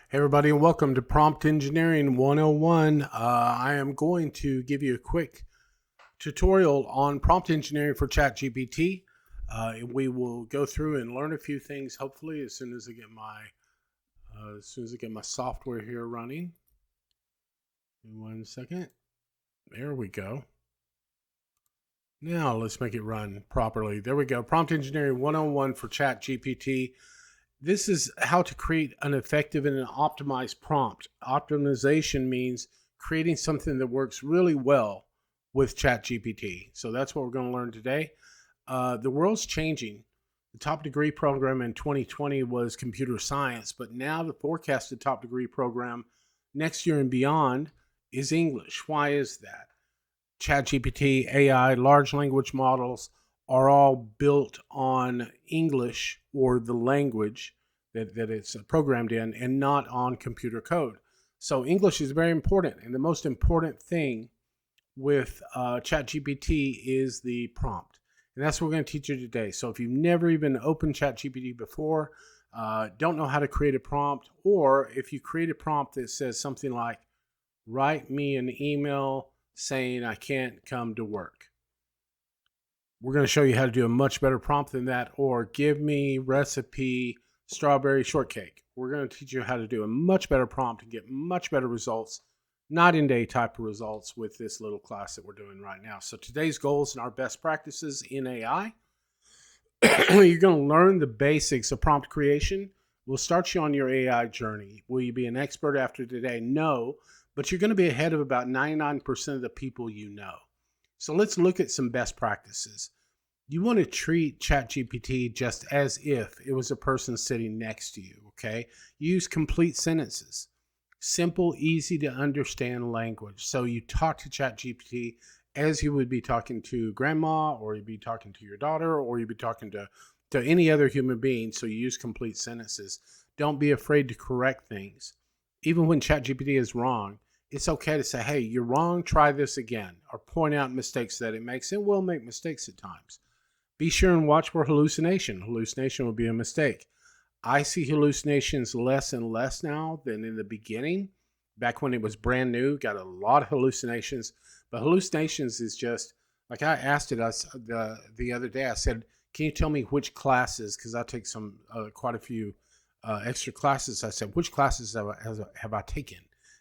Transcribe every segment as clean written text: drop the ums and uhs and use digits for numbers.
Hey everybody, and welcome to Prompt Engineering 101. I am going to give you a quick tutorial on prompt engineering for ChatGPT. We will go through and learn a few things. Hopefully, as soon as I get my software here running. In 1 second. There we go. Now let's make it run properly. There we go. Prompt Engineering 101 for ChatGPT. This is how to create an effective and an optimized prompt. Optimization means creating something that works really well with ChatGPT. So that's what we're going to learn today. The world's changing. The top degree program in 2020 was computer science, but now the forecasted top degree program next year and beyond is English. Why is that? ChatGPT, AI, large language models are all built on English or the language that it's programmed in and not on computer code. So English is very important. And the most important thing with ChatGPT is the prompt. And that's what we're going to teach you today. So if you've never even opened ChatGPT before, don't know how to create a prompt, or if you create a prompt that says something like, write me an email saying I can't come to work. We're going to show you how to do a much better prompt than that, or give me recipe strawberry shortcake. We're going to teach you how to do a much better prompt and get much better results, night and day type of results with this little class that we're doing right now. So today's goals and our best practices in AI. You're going to learn the basics of prompt creation. We'll start you on your AI journey. Will you be an expert after today? No, but you're going to be ahead of about 99% of the people you know. So let's look at some best practices. You want to treat ChatGPT just as if it was a person sitting next to you, okay? Use complete sentences. Simple, easy to understand language. So you talk to ChatGPT as you would be talking to grandma, or you'd be talking to your daughter, or you'd be talking to any other human being. So you use complete sentences. Don't be afraid to correct things. Even when ChatGPT is wrong, it's okay to say, hey, you're wrong, try this again, or point out mistakes that it makes. It will make mistakes at times. Be sure and watch for hallucination. Hallucination will be a mistake. I see hallucinations less and less now than in the beginning. Back when it was brand new, got a lot of hallucinations. But hallucinations is just, like I asked it the other day, I said, can you tell me which classes, because I take quite a few extra classes. I said, which classes have I taken?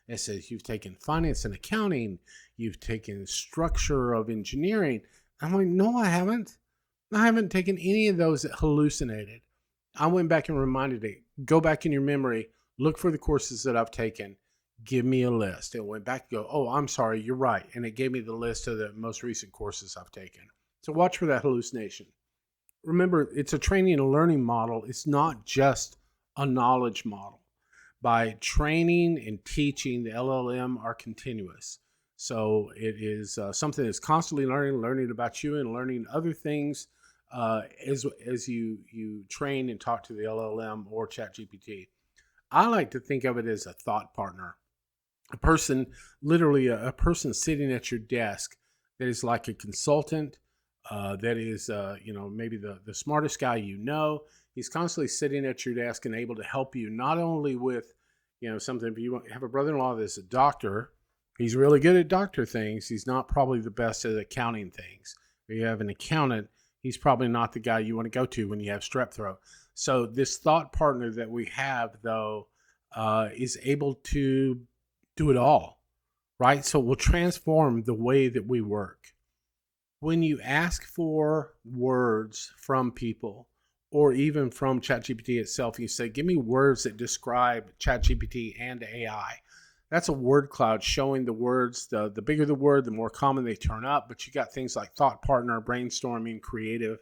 It says, you've taken finance and accounting. You've taken structure of engineering. I'm like, no, I haven't. I haven't taken any of those that hallucinated. I went back and reminded it, go back in your memory, look for the courses that I've taken, give me a list. It went back and go, oh, I'm sorry, you're right. And it gave me the list of the most recent courses I've taken. So watch for that hallucination. Remember, it's a training and learning model. It's not just a knowledge model. By training and teaching, the LLM are continuous. So it is something that's constantly learning about you and learning other things as you train and talk to the LLM or ChatGPT. I like to think of it as a thought partner, a person, literally a person sitting at your desk that is like a consultant, that is, maybe the smartest guy you know. He's constantly sitting at your desk and able to help you not only with, something. If you have a brother-in-law that's a doctor, he's really good at doctor things. He's not probably the best at accounting things. If you have an accountant, he's probably not the guy you want to go to when you have strep throat. So this thought partner that we have, though, is able to do it all, right? So we'll transform the way that we work. When you ask for words from people, or even from ChatGPT itself, you say, give me words that describe ChatGPT and AI. That's a word cloud showing the words. The bigger the word, the more common they turn up. But you got things like thought partner, brainstorming, creative,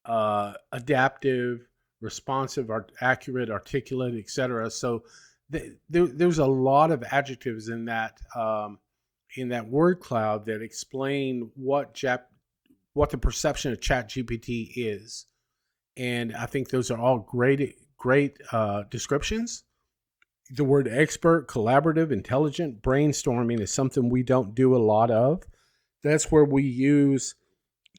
adaptive, responsive, accurate, articulate, etc. So there's a lot of adjectives in that word cloud that explain what the perception of ChatGPT is. And I think those are all great descriptions. The word expert, collaborative, intelligent, brainstorming is something we don't do a lot of. That's where we use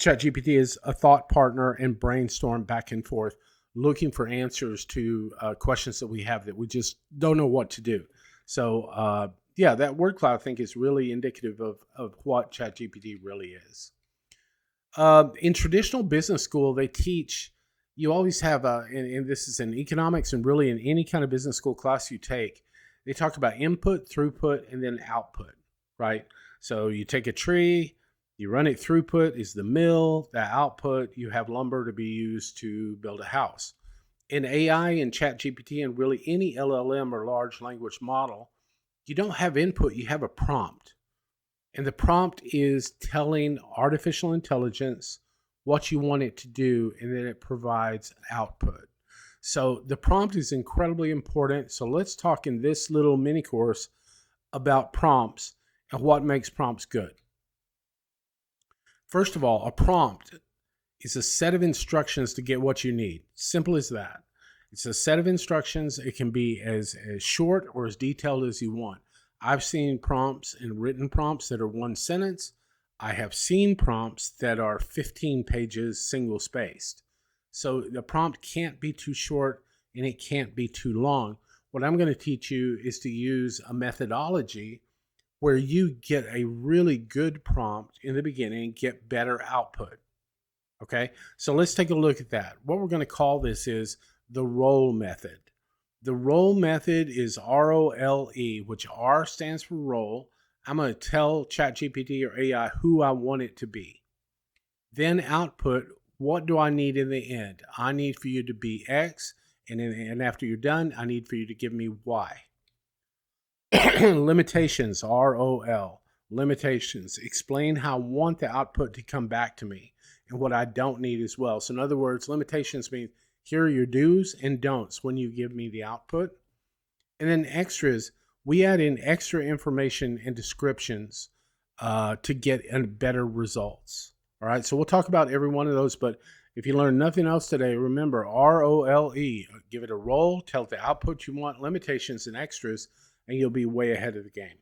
ChatGPT as a thought partner and brainstorm back and forth. looking for answers to questions that we have that we just don't know what to do. So, yeah, that word cloud I think is really indicative of what ChatGPT really is. In traditional business school, they teach you always have and this is in economics and really in any kind of business school class you take. They talk about input, throughput, and then output, right? So you take a tree, you run it throughput is the mill, the output you have lumber to be used to build a house. In AI and ChatGPT and really any LLM or large language model, you don't have input, you have a prompt. And the prompt is telling artificial intelligence what you want it to do, and then it provides output. So the prompt is incredibly important. So let's talk in this little mini course about prompts and what makes prompts good. First of all, a prompt is a set of instructions to get what you need. Simple as that. It's a set of instructions. It can be as short or as detailed as you want. I've seen prompts and written prompts that are one sentence. I have seen prompts that are 15 pages single spaced. So the prompt can't be too short and it can't be too long. What I'm going to teach you is to use a methodology where you get a really good prompt in the beginning and get better output. Okay, so let's take a look at that. What we're going to call this is the role method. The role method is ROLE, which R stands for role. I'm going to tell ChatGPT or AI who I want it to be. Then output, what do I need in the end? I need for you to be X, and after you're done, I need for you to give me Y. Limitations, ROL. Limitations, explain how I want the output to come back to me and what I don't need as well. So in other words, limitations mean here are your do's and don'ts when you give me the output. And then extras, we add in extra information and descriptions to get better results. All right, so we'll talk about every one of those, but if you learn nothing else today, remember ROLE, give it a role, tell it the output you want, limitations and extras, and you'll be way ahead of the game.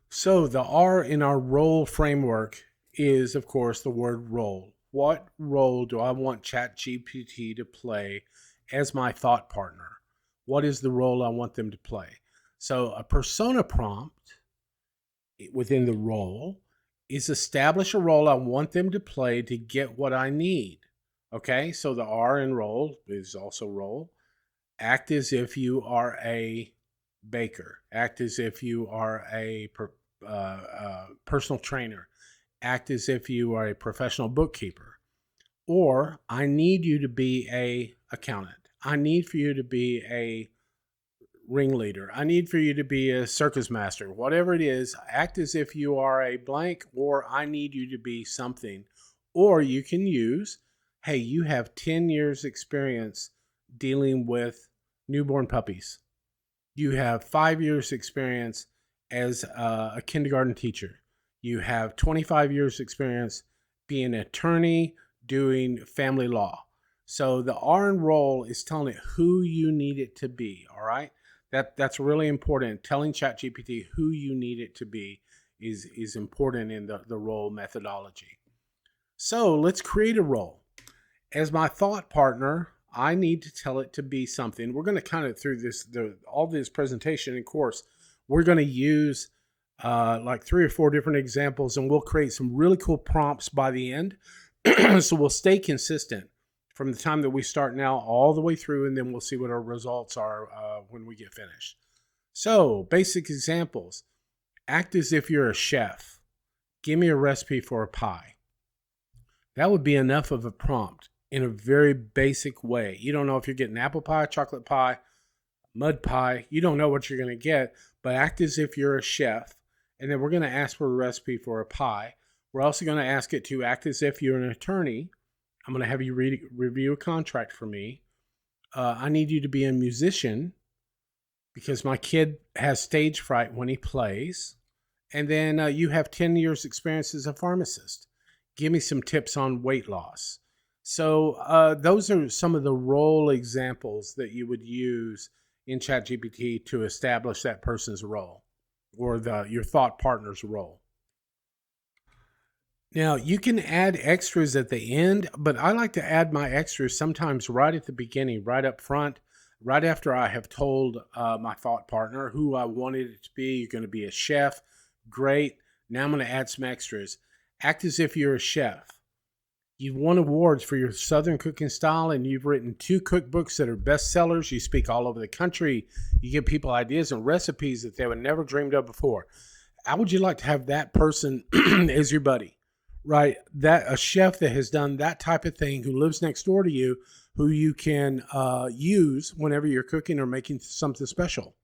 So the R in our role framework is, of course, the word role. What role do I want ChatGPT to play as my thought partner? What is the role I want them to play? So a persona prompt within the role is establish a role I want them to play to get what I need. Okay, so the R in role is also role. Act as if you are a baker. Act as if you are a personal trainer. Act as if you are a professional bookkeeper. Or I need you to be a accountant. I need for you to be a ringleader. I need for you to be a circus master. Whatever it is, act as if you are a blank, or I need you to be something. Or you can use, hey, you have 10 years experience dealing with newborn puppies. You have 5 years experience as a kindergarten teacher. You have 25 years experience being an attorney doing family law. So the R in role is telling it who you need it to be. All right. That's really important. Telling ChatGPT who you need it to be is important in the role methodology. So let's create a role. As my thought partner, I need to tell it to be something. We're going to kind of through all this presentation and course, we're going to use like 3 or 4 different examples, and we'll create some really cool prompts by the end. So we'll stay consistent from the time that we start now all the way through, and then we'll see what our results are when we get finished. So basic examples. Act as if you're a chef. Give me a recipe for a pie. That would be enough of a prompt in a very basic way. You don't know if you're getting apple pie, chocolate pie, mud pie. You don't know what you're going to get, but act as if you're a chef. And then we're going to ask for a recipe for a pie. We're also going to ask it to act as if you're an attorney. I'm going to have you review a contract for me. I need you to be a musician because my kid has stage fright when he plays. And then you have 10 years experience as a pharmacist. Give me some tips on weight loss. So those are some of the role examples that you would use in ChatGPT to establish that person's role or your thought partner's role. Now, you can add extras at the end, but I like to add my extras sometimes right at the beginning, right up front, right after I have told my thought partner who I wanted it to be. You're going to be a chef. Great. Now I'm going to add some extras. Act as if you're a chef. You've won awards for your Southern cooking style, and you've written 2 cookbooks that are bestsellers. You speak all over the country. You give people ideas and recipes that they would never dreamed of before. How would you like to have that person as your buddy? Right? That a chef that has done that type of thing, who lives next door to you, who you can use whenever you're cooking or making something special.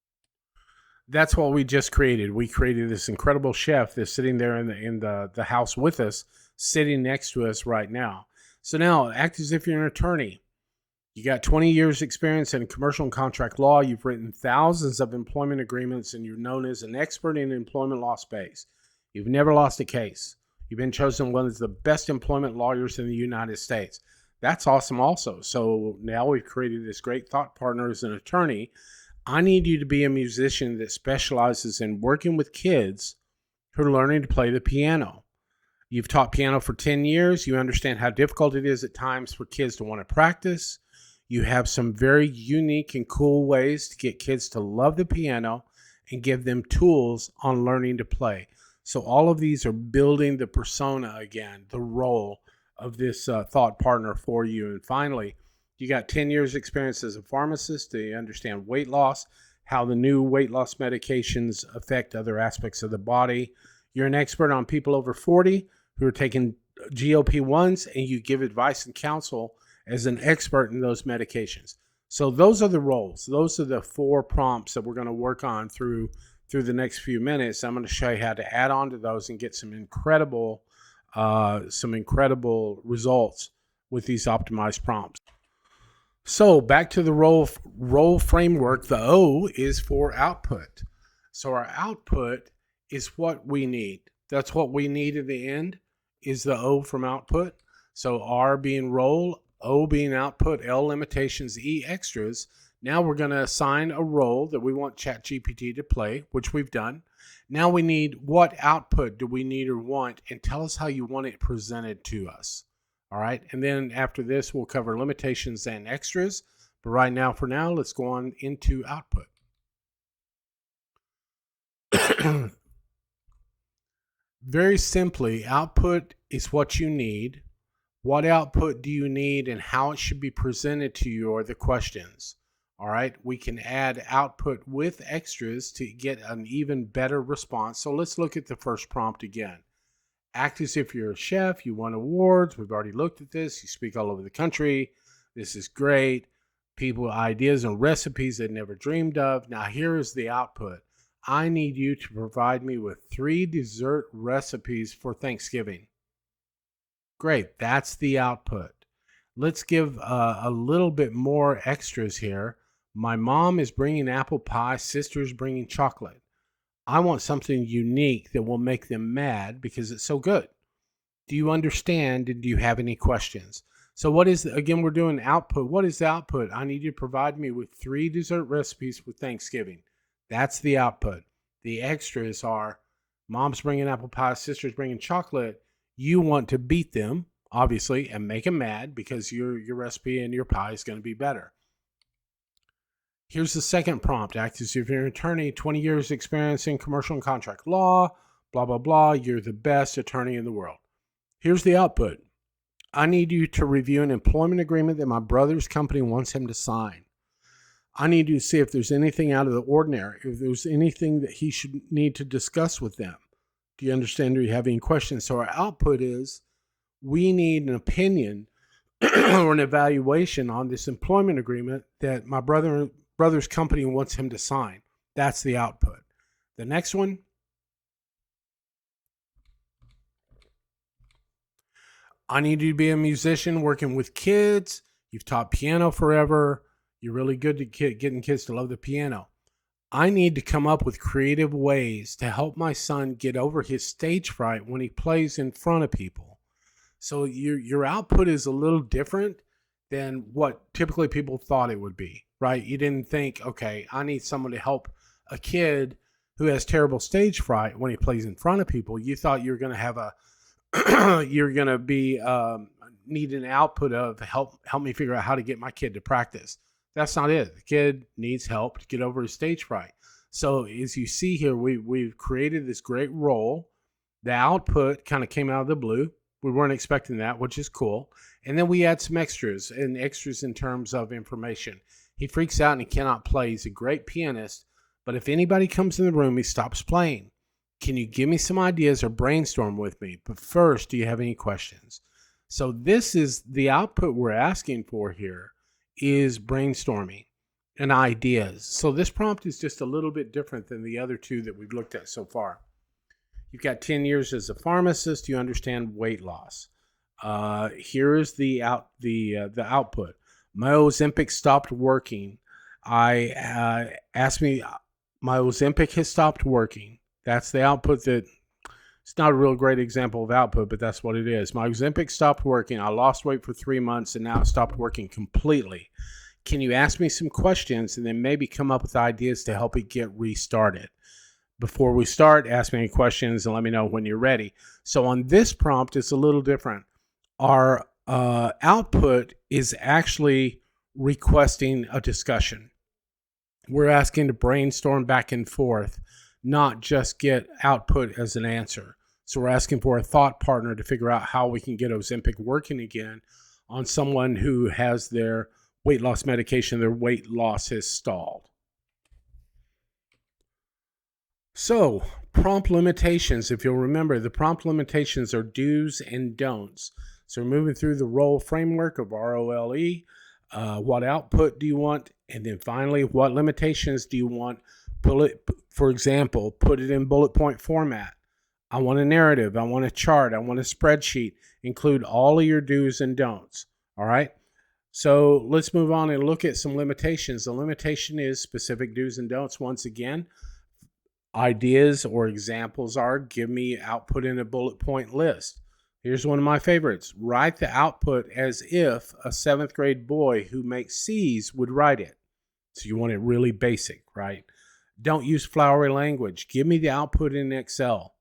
That's what we just created. We created this incredible chef that's sitting there in the house with us, sitting next to us right now. So now act as if you're an attorney. You got 20 years experience in commercial and contract law. You've written thousands of employment agreements, and you're known as an expert in employment law space. You've never lost a case. You've been chosen one of the best employment lawyers in the United States. That's awesome also. So now we've created this great thought partner as an attorney. I need you to be a musician that specializes in working with kids who are learning to play the piano. You've taught piano for 10 years. You understand how difficult it is at times for kids to want to practice. You have some very unique and cool ways to get kids to love the piano and give them tools on learning to play. So all of these are building the persona again, the role of this thought partner for you. And finally, you got 10 years experience as a pharmacist. You understand weight loss, how the new weight loss medications affect other aspects of the body. You're an expert on people over 40 who are taking GLP-1s, and you give advice and counsel as an expert in those medications. So those are the roles. Those are the 4 prompts that we're going to work on through the next few minutes. I'm going to show you how to add on to those and get some incredible results with these optimized prompts. So back to the role framework. The O is for output. So our output is what we need. That's what we need in the end, is the O from output. So R being role, O being output, L limitations, E extras. Now we're going to assign a role that we want ChatGPT to play, which we've done. Now we need, what output do we need or want, and tell us how you want it presented to us. All right. And then after this, we'll cover limitations and extras. But right now, for now, let's go on into output. Very simply, output is what you need. What output do you need and how it should be presented to you are the questions. All right, we can add output with extras to get an even better response. So let's look at the first prompt again. Act as if you're a chef. You won awards. We've already looked at this. You speak all over the country. This is great. People, ideas and recipes they never dreamed of. Now here is the output. I need you to provide me with 3 dessert recipes for Thanksgiving. Great, that's the output. Let's give a little bit more extras here. My mom is bringing apple pie, sister's bringing chocolate. I want something unique that will make them mad because it's so good. Do you understand, and do you have any questions? So what is, again, we're doing output. What is the output? I need you to provide me with 3 dessert recipes for Thanksgiving. That's the output. The extras are, mom's bringing apple pie, sister's bringing chocolate. You want to beat them, obviously, and make them mad because your recipe and your pie is going to be better. Here's the second prompt. Act as if you're an attorney, 20 years experience in commercial and contract law, blah, blah, blah. You're the best attorney in the world. Here's the output. I need you to review an employment agreement that my brother's company wants him to sign. I need you to see if there's anything out of the ordinary, if there's anything that he should need to discuss with them. Do you understand? Do you have any questions? So our output is, we need an opinion or an evaluation on this employment agreement that my brother's company wants him to sign. That's the output. The next one, I need you to be a musician working with kids. You've taught piano forever. You're really good at getting kids to love the piano. I need to come up with creative ways to help my son get over his stage fright when he plays in front of people. So your output is a little different than what typically people thought it would be, right? You didn't think, okay, I need someone to help a kid who has terrible stage fright when he plays in front of people. You thought you were going to have you're going to be need an output of help me figure out how to get my kid to practice. That's not it. The kid needs help to get over his stage fright. So as you see here, we've created this great role. The output kind of came out of the blue. We weren't expecting that, which is cool. And then we add some extras in terms of information. He freaks out and he cannot play. He's a great pianist, but if anybody comes in the room, he stops playing. Can you give me some ideas or brainstorm with me? But first, do you have any questions? So this is the output we're asking for here is brainstorming and ideas. So this prompt is just a little bit different than the other two that we've looked at so far. You've got 10 years as a pharmacist. You understand weight loss. Here is the output. My Ozempic stopped working. Asked me, my Ozempic has stopped working. That's the output. That it's not a real great example of output, but that's what it is. My Ozempic stopped working. I lost weight for 3 months and now it stopped working completely. Can you ask me some questions and then maybe come up with ideas to help it get restarted? Before we start, ask me any questions and let me know when you're ready. So on this prompt, it's a little different. Our output is actually requesting a discussion. We're asking to brainstorm back and forth, not just get output as an answer. So we're asking for a thought partner to figure out how we can get Ozempic working again on someone who has their weight loss medication, their weight loss has stalled. So prompt limitations, if you'll remember, the prompt limitations are do's and don'ts. So we're moving through the role framework of ROLE. What output do you want? And then finally, what limitations do you want? For example, put it in bullet point format. I want a narrative. I want a chart. I want a spreadsheet. Include all of your do's and don'ts. All right. So let's move on and look at some limitations. The limitation is specific do's and don'ts. Once again, ideas or examples are give me output in a bullet point list. Here's one of my favorites. Write the output as if a 7th grade boy who makes C's would write it. So you want it really basic, right? Don't use flowery language. Give me the output in Excel.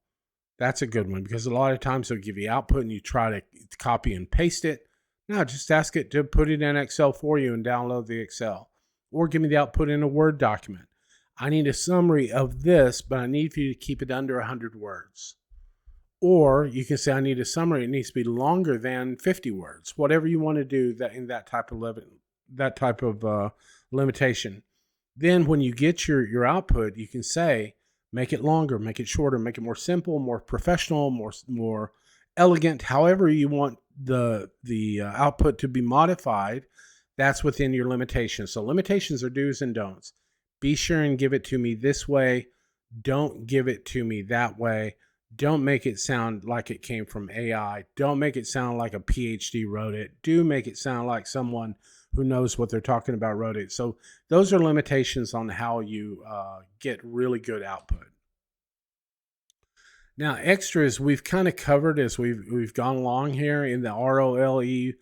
That's a good one because a lot of times they'll give you output and you try to copy and paste it. No, just ask it to put it in Excel for you and download the Excel. Or give me the output in a Word document. I need a summary of this, but I need for you to keep it under 100 words. Or you can say I need a summary. It needs to be longer than 50 words. Whatever you want to do that in that type of limitation. Then when you get your output, you can say make it longer, make it shorter, make it more simple, more professional, more elegant. However you want the output to be modified, that's within your limitations. So limitations are do's and don'ts. Be sure and give it to me this way. Don't give it to me that way. Don't make it sound like it came from AI. Don't make it sound like a PhD wrote it. Do make it sound like someone who knows what they're talking about wrote it. So those are limitations on how you get really good output. Now, extras we've kind of covered as we've gone along here in the ROLE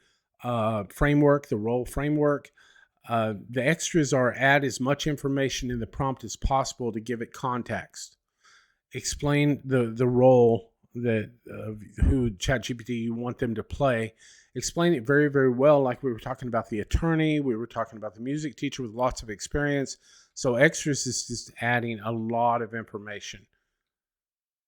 framework, the role framework. The extras are add as much information in the prompt as possible to give it context. Explain the role that who ChatGPT you want them to play. Explain it very, very well, like we were talking about the attorney. We were talking about the music teacher with lots of experience. So extras is just adding a lot of information.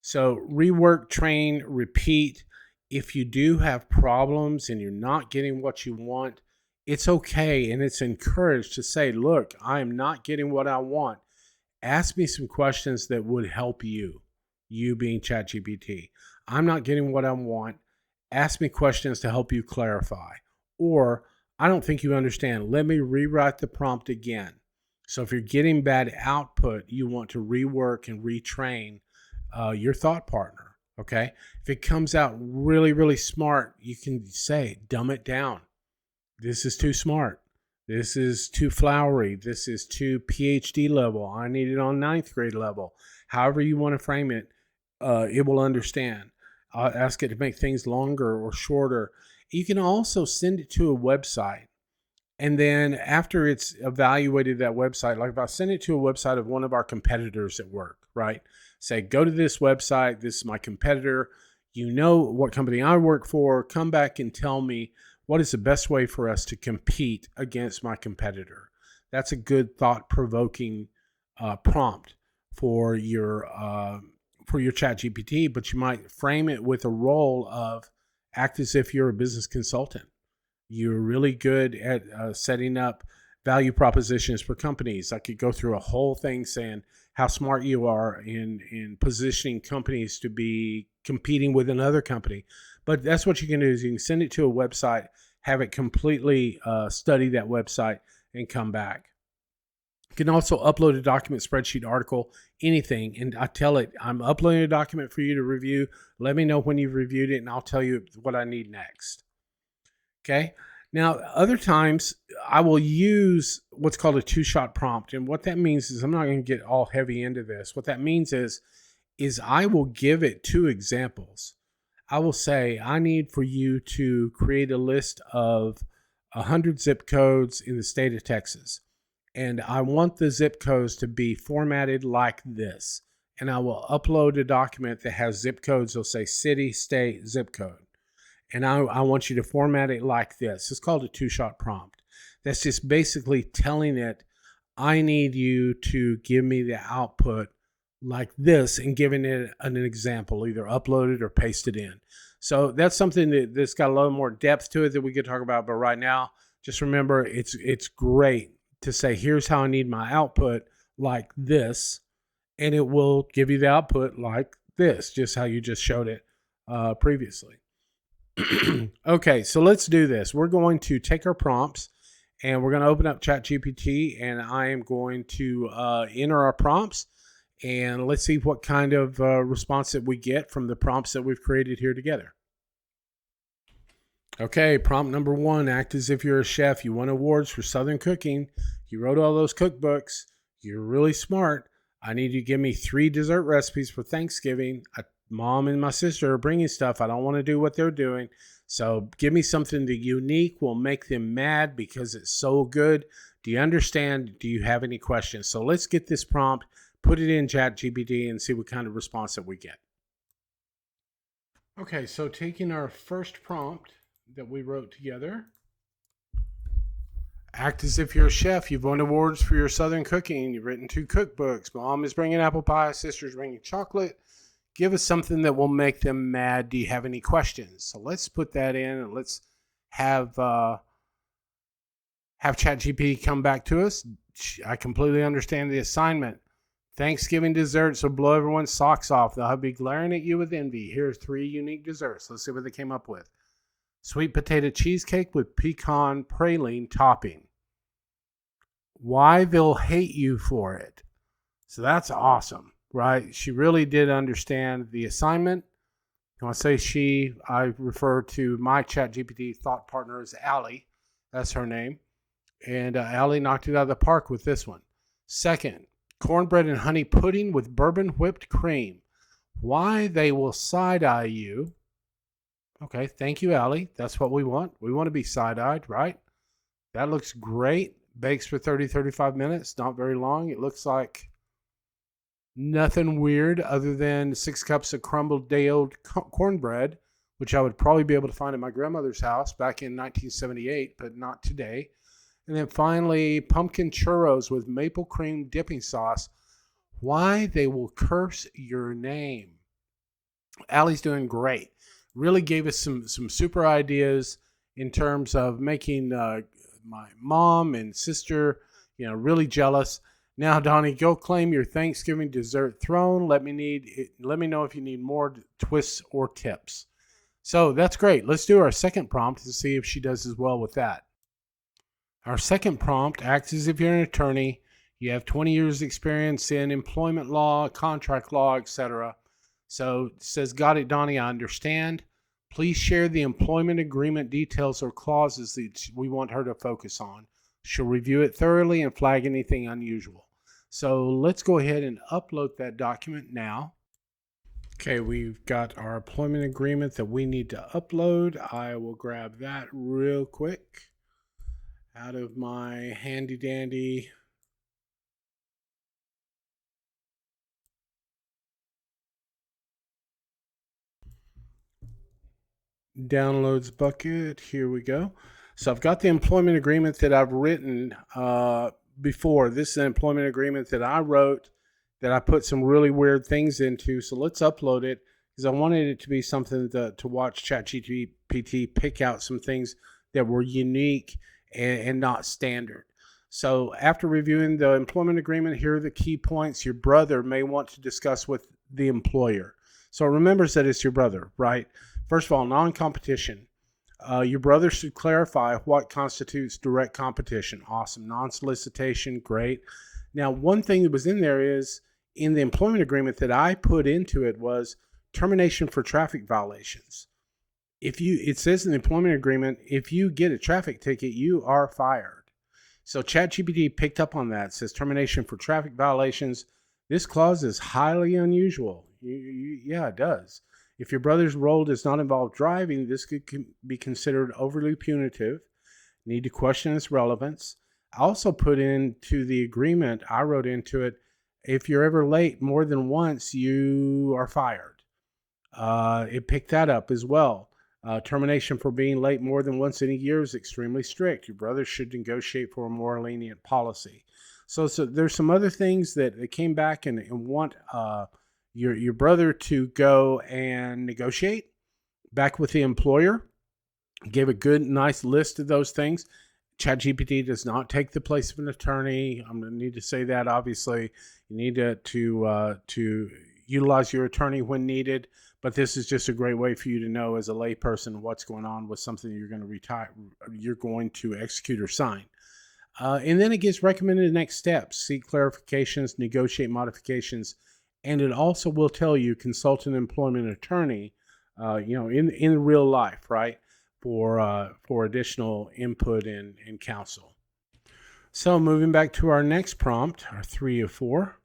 So rework, train, repeat. If you do have problems and you're not getting what you want, it's okay. And it's encouraged to say, look, I am not getting what I want. Ask me some questions that would help you being ChatGPT. I'm not getting what I want. Ask me questions to help you clarify. Or, I don't think you understand. Let me rewrite the prompt again. So if you're getting bad output, you want to rework and retrain your thought partner, okay? If it comes out really, really smart, you can say, dumb it down. This is too smart. This is too flowery. This is too PhD level. I need it on 9th grade level. However you want to frame it, it will understand. Ask it to make things longer or shorter. You can also send it to a website. And then after it's evaluated that website, like if I send it to a website of one of our competitors at work, right? Say, go to this website. This is my competitor. You know what company I work for. Come back and tell me what is the best way for us to compete against my competitor. That's a good thought-provoking prompt for your Chat GPT, but you might frame it with a role of act as if you're a business consultant. You're really good at setting up value propositions for companies. I could go through a whole thing saying how smart you are in positioning companies to be competing with another company. But that's what you can do is you can send it to a website, have it completely study that website, and come back. You can also upload a document, spreadsheet, article, anything. And I tell it, I'm uploading a document for you to review. Let me know when you've reviewed it, and I'll tell you what I need next. Okay. Now, other times I will use what's called a two-shot prompt. And what that means is I'm not going to get all heavy into this. What that means is I will give it two examples. I will say, I need for you to create a list of 100 zip codes in the state of Texas. And I want the zip codes to be formatted like this. And I will upload a document that has zip codes. It'll say city, state, zip code. And I want you to format it like this. It's called a two-shot prompt. That's just basically telling it, I need you to give me the output like this, and giving it an example, either upload it or paste it in. So that's something that's got a little more depth to it that we could talk about. But right now, just remember, it's great to say, here's how I need my output like this. And it will give you the output like this, just how you just showed it previously. Okay, so let's do this. We're going to take our prompts and we're going to open up ChatGPT, and I am going to enter our prompts, and let's see what kind of response that we get from the prompts that we've created here together. Okay, prompt number 1, act as if you're a chef. You won awards for Southern cooking. You wrote all those cookbooks. You're really smart. I need you to give me 3 dessert recipes for Thanksgiving. Mom and my sister are bringing stuff. I don't want to do what they're doing. So give me something that unique will make them mad because it's so good. Do you understand? Do you have any questions? So let's get this prompt, put it in ChatGPT, and see what kind of response that we get. Okay, so taking our first prompt that we wrote together. Act as if you're a chef. You've won awards for your Southern cooking. You've written 2 cookbooks. Mom is bringing apple pie. Sister's bringing chocolate. Give us something that will make them mad. Do you have any questions? So let's put that in, and let's have ChatGPT come back to us. I completely understand the assignment. Thanksgiving desserts will blow everyone's socks off. They'll be glaring at you with envy. Here's 3 unique desserts. Let's see what they came up with. Sweet potato cheesecake with pecan praline topping. Why they'll hate you for it. So that's awesome. Right? She really did understand the assignment. When I say she, I refer to my ChatGPT thought partner as Allie. That's her name. And Allie knocked it out of the park with this one. Second, cornbread and honey pudding with bourbon whipped cream. Why they will side-eye you. Okay, thank you, Allie. That's what we want. We want to be side-eyed, right? That looks great. Bakes for 30-35 minutes. Not very long. It looks like nothing weird other than 6 cups of crumbled day-old cornbread, which I would probably be able to find at my grandmother's house back in 1978, but not today. And then finally, pumpkin churros with maple cream dipping sauce. Why they will curse your name. Allie's doing great. Really gave us some super ideas in terms of making my mom and sister, really jealous. Now, Donnie, go claim your Thanksgiving dessert throne. Let me know if you need more twists or tips. So that's great. Let's do our second prompt to see if she does as well with that. Our second prompt acts as if you're an attorney. You have 20 years experience in employment law, contract law, etc. So it says, got it, Donnie, I understand. Please share the employment agreement details or clauses that we want her to focus on. She'll review it thoroughly and flag anything unusual. So let's go ahead and upload that document now. Okay, we've got our employment agreement that we need to upload. I will grab that real quick out of my handy dandy Downloads bucket. Here we go. So I've got the employment agreement that I've written before. This is an employment agreement that I wrote that I put some really weird things into. So let's upload it because I wanted it to be something to watch ChatGPT pick out some things that were unique and not standard. So after reviewing the employment agreement, here are the key points your brother may want to discuss with the employer. So it remembers that it's your brother, right? First of all, non-competition. Your brother should clarify what constitutes direct competition. Awesome. Non-solicitation, great. Now, one thing that was in there is in the employment agreement that I put into it was termination for traffic violations. It says in the employment agreement, if you get a traffic ticket, you are fired. So ChatGPT picked up on that. It says termination for traffic violations. This clause is highly unusual. Yeah, it does. If your brother's role does not involve driving, this could be considered overly punitive. Need to question its relevance. I also put into the agreement, I wrote into it, if you're ever late more than once, you are fired. It picked that up as well. Termination for being late more than once in a year is extremely strict. Your brother should negotiate for a more lenient policy. So there's some other things that came back and want your brother to go and negotiate back with the employer. Gave a good, nice list of those things. ChatGPT does not take the place of an attorney. I'm going to need to say that. Obviously, you need to utilize your attorney when needed. But this is just a great way for you to know as a layperson what's going on with something you're going to execute or sign. And then it gives recommended next steps, seek clarifications, negotiate modifications, and it also will tell you consult an employment attorney, in real life, right, for additional input and counsel. So moving back to our next prompt, our 3 of 4.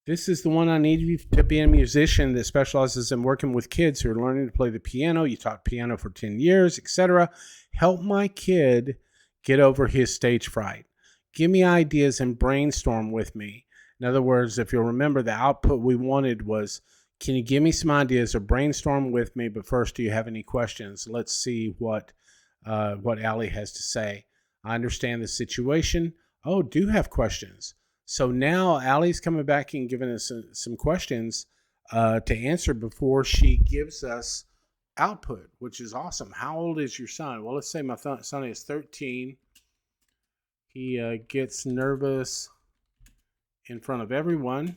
This is the one I need you to be a musician that specializes in working with kids who are learning to play the piano. You taught piano for 10 years, etc. Help my kid get over his stage fright. Give me ideas and brainstorm with me. In other words, if you'll remember, the output we wanted was, can you give me some ideas or brainstorm with me? But first, do you have any questions? Let's see what Allie has to say. I understand the situation. Oh, do have questions. So now Allie's coming back and giving us some questions to answer before she gives us output, which is awesome. How old is your son? Well, let's say my son is 13. He gets nervous in front of everyone.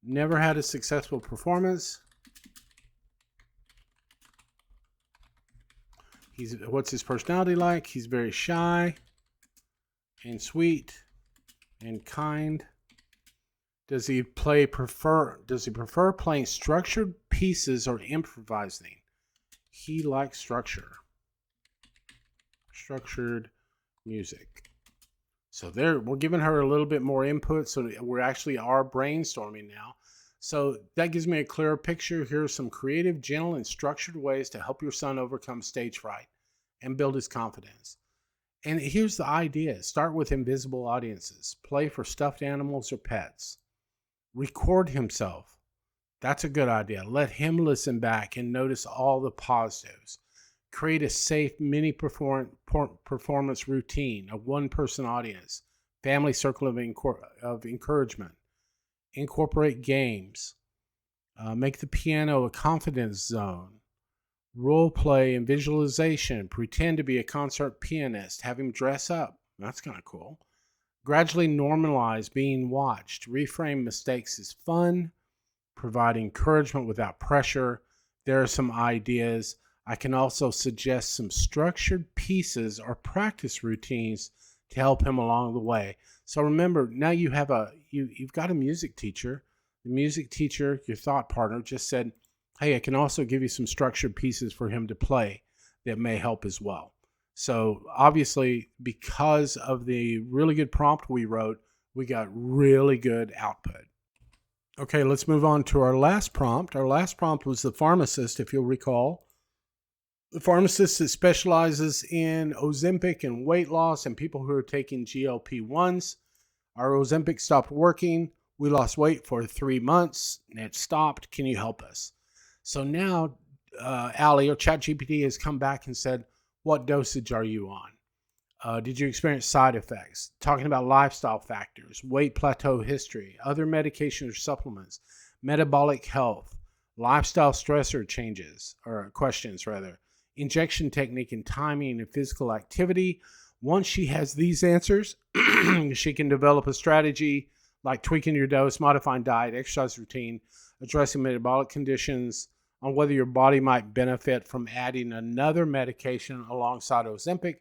Never had a successful performance. What's his personality like? He's very shy and sweet and kind. Does he prefer playing structured pieces or improvising? He likes structured music. So we're giving her a little bit more input, so we actually are brainstorming now. So that gives me a clearer picture. Here are some creative, gentle, and structured ways to help your son overcome stage fright and build his confidence. And here's the idea. Start with invisible audiences. Play for stuffed animals or pets. Record himself. That's a good idea. Let him listen back and notice all the positives. Create a safe mini performance routine, a one-person audience, family circle of encouragement. Incorporate games. Make the piano a confidence zone. Role play and visualization. Pretend to be a concert pianist. Have him dress up. That's kind of cool. Gradually normalize being watched. Reframe mistakes as fun. Provide encouragement without pressure. There are some ideas. I can also suggest some structured pieces or practice routines to help him along the way. So remember, now you've got a music teacher. The music teacher, your thought partner, just said, hey, I can also give you some structured pieces for him to play that may help as well. So obviously, because of the really good prompt we wrote, we got really good output. Okay, let's move on to our last prompt. Our last prompt was the pharmacist, if you'll recall. The pharmacist that specializes in Ozempic and weight loss and people who are taking GLP-1s. Our Ozempic stopped working. We lost weight for 3 months and it stopped. Can you help us? So now Allie or ChatGPT has come back and said, what dosage are you on? Did you experience side effects? Talking about lifestyle factors, weight plateau history, other medications or supplements, metabolic health, lifestyle stressor changes, or questions rather, injection technique and timing and physical activity. Once she has these answers, she can develop a strategy like tweaking your dose, modifying diet, exercise routine, addressing metabolic conditions, on whether your body might benefit from adding another medication alongside Ozempic.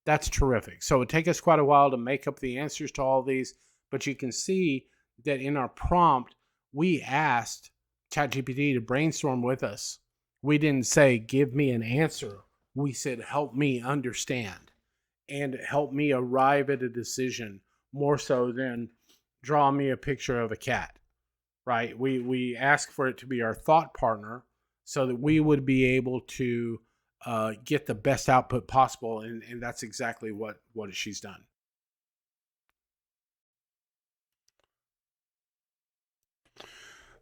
That's terrific. So it would take us quite a while to make up the answers to all these, but you can see that in our prompt, we asked ChatGPT to brainstorm with us. We didn't say, give me an answer. We said, help me understand and help me arrive at a decision, more so than draw me a picture of a cat, right? We ask for it to be our thought partner so that we would be able to get the best output possible. And that's exactly what she's done.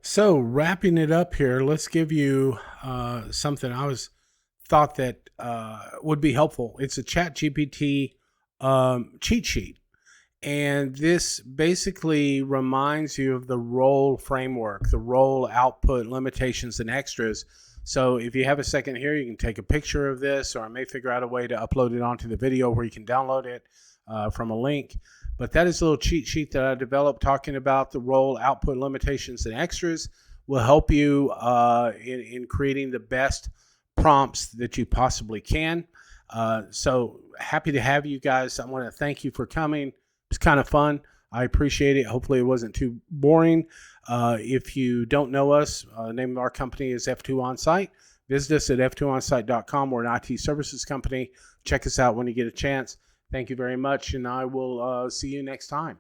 So wrapping it up here, let's give you something I thought that would be helpful. It's a ChatGPT cheat sheet. And this basically reminds you of the role framework, the role, output, limitations, and extras. So if you have a second here, you can take a picture of this, or I may figure out a way to upload it onto the video where you can download it from a link. But that is a little cheat sheet that I developed talking about the role, output, limitations, and extras. Will help you in creating the best prompts that you possibly can. So happy to have you guys. I want to thank you for coming. It's kind of fun. I appreciate it. Hopefully it wasn't too boring. If you don't know us, the name of our company is F2 Onsite. Visit us at f2onsite.com. We're an IT services company. Check us out when you get a chance. Thank you very much, and I will see you next time.